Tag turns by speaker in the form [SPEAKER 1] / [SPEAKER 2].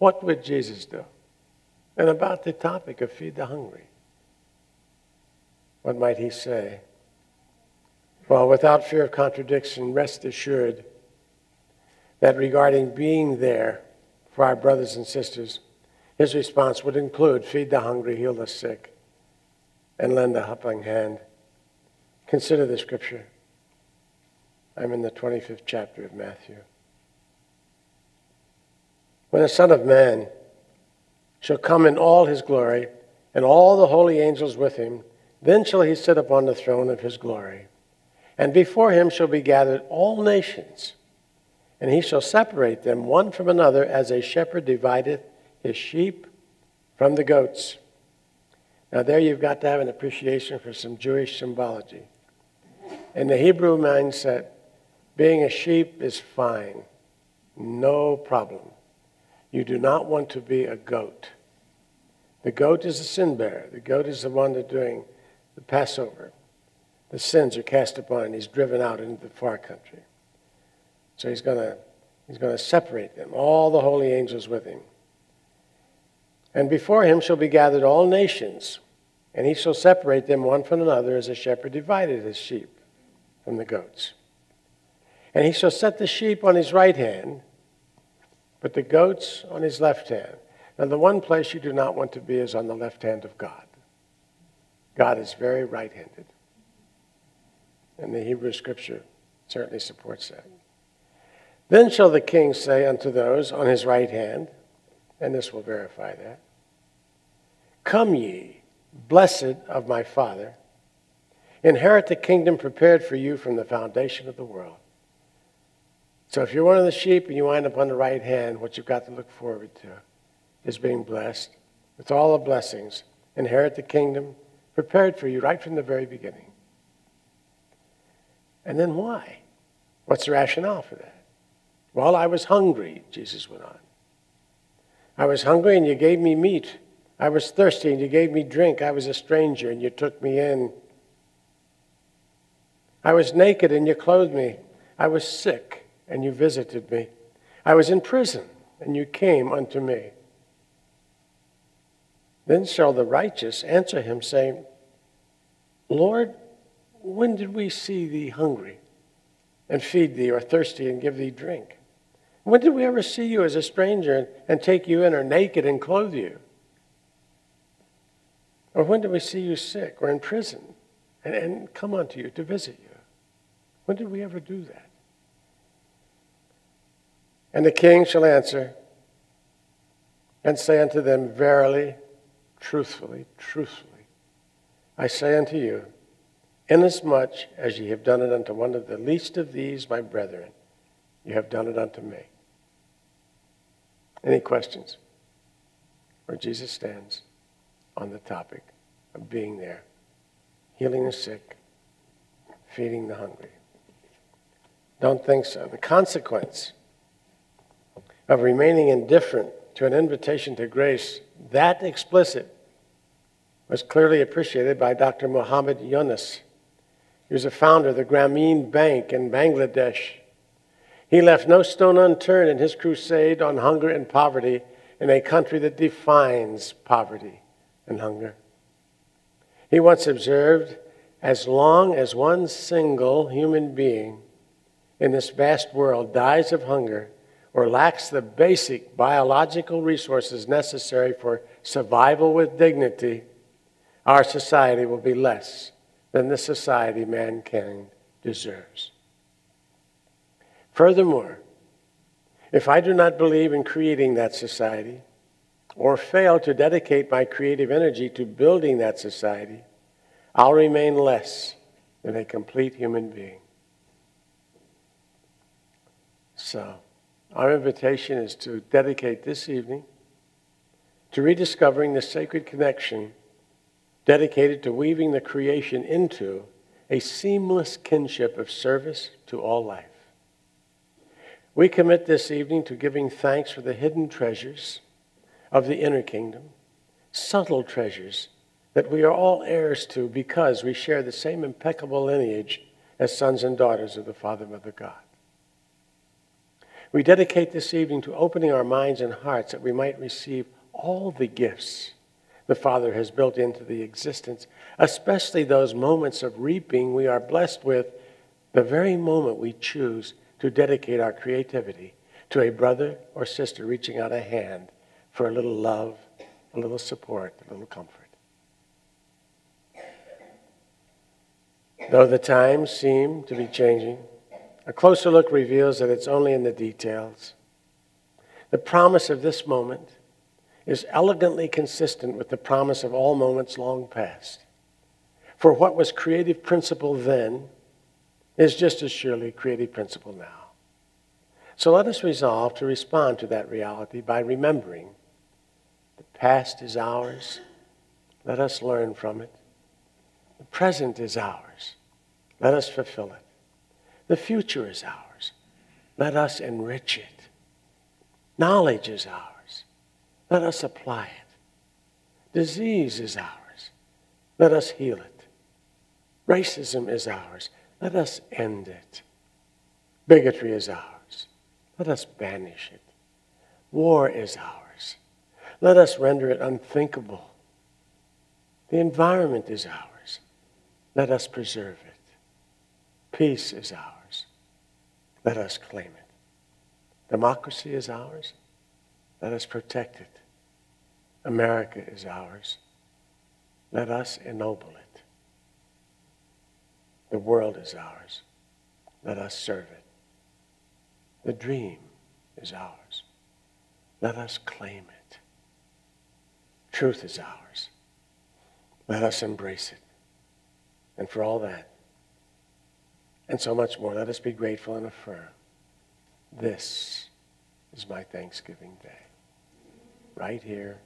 [SPEAKER 1] What would Jesus do? And about the topic of feed the hungry, what might he say? Well, without fear of contradiction, rest assured that regarding being there for our brothers and sisters, his response would include feed the hungry, heal the sick, and lend a helping hand. Consider the scripture. I'm in the 25th chapter of Matthew. When the Son of Man shall come in all his glory, and all the holy angels with him, then shall he sit upon the throne of his glory. And before him shall be gathered all nations, and he shall separate them one from another, as a shepherd divideth his sheep from the goats. Now there you've got to have an appreciation for some Jewish symbology. In the Hebrew mindset, being a sheep is fine, no problem. You do not want to be a goat. The goat is a sin bearer. The goat is the one that's doing the Passover. The sins are cast upon him. He's driven out into the far country. So he's going to separate them, all the holy angels with him. And before him shall be gathered all nations, and he shall separate them one from another, as a shepherd divided his sheep from the goats. And he shall set the sheep on his right hand, but the goats on his left hand. Now, the one place you do not want to be is on the left hand of God. God is very right-handed. And the Hebrew scripture certainly supports that. Then shall the king say unto those on his right hand, and this will verify that, come ye, blessed of my Father, inherit the kingdom prepared for you from the foundation of the world. So if you're one of the sheep and you wind up on the right hand, what you've got to look forward to is being blessed with all the blessings. Inherit the kingdom prepared for you right from the very beginning. And then why? What's the rationale for that? Well, I was hungry, Jesus went on. I was hungry and you gave me meat. I was thirsty and you gave me drink. I was a stranger and you took me in. I was naked and you clothed me. I was sick and you visited me. I was in prison and you came unto me. Then shall the righteous answer him, saying, Lord, when did we see thee hungry and feed thee, or thirsty and give thee drink? When did we ever see you as a stranger and take you in, or naked and clothe you? Or when did we see you sick or in prison and come unto you to visit you? When did we ever do that? And the king shall answer and say unto them, verily, truthfully, I say unto you, inasmuch as ye have done it unto one of the least of these, my brethren, you have done it unto me. Any questions? Where Jesus stands on the topic of being there, healing the sick, feeding the hungry. Don't think so. The consequence of remaining indifferent to an invitation to grace that explicit was clearly appreciated by Dr. Muhammad Yunus. He was a founder of the Grameen Bank in Bangladesh. He left no stone unturned in his crusade on hunger and poverty in a country that defines poverty and hunger. He once observed, as long as one single human being in this vast world dies of hunger or lacks the basic biological resources necessary for survival with dignity, our society will be less than the society mankind deserves. Furthermore, if I do not believe in creating that society, or fail to dedicate my creative energy to building that society, I'll remain less than a complete human being. So, our invitation is to dedicate this evening to rediscovering the sacred connection dedicated to weaving the creation into a seamless kinship of service to all life. We commit this evening to giving thanks for the hidden treasures of the inner kingdom, subtle treasures that we are all heirs to because we share the same impeccable lineage as sons and daughters of the Father, Mother, God. We dedicate this evening to opening our minds and hearts that we might receive all the gifts the Father has built into the existence, especially those moments of reaping we are blessed with the very moment we choose to dedicate our creativity to a brother or sister reaching out a hand for a little love, a little support, a little comfort. Though the times seem to be changing, a closer look reveals that it's only in the details. The promise of this moment is elegantly consistent with the promise of all moments long past. For what was creative principle then is just as surely creative principle now. So let us resolve to respond to that reality by remembering the past is ours. Let us learn from it. The present is ours. Let us fulfill it. The future is ours. Let us enrich it. Knowledge is ours. Let us apply it. Disease is ours. Let us heal it. Racism is ours. Let us end it. Bigotry is ours. Let us banish it. War is ours. Let us render it unthinkable. The environment is ours. Let us preserve it. Peace is ours. Let us claim it. Democracy is ours. Let us protect it. America is ours. Let us ennoble it. The world is ours. Let us serve it. The dream is ours. Let us claim it. Truth is ours. Let us embrace it. And for all that, and so much more, let us be grateful and affirm, this is my Thanksgiving Day, right here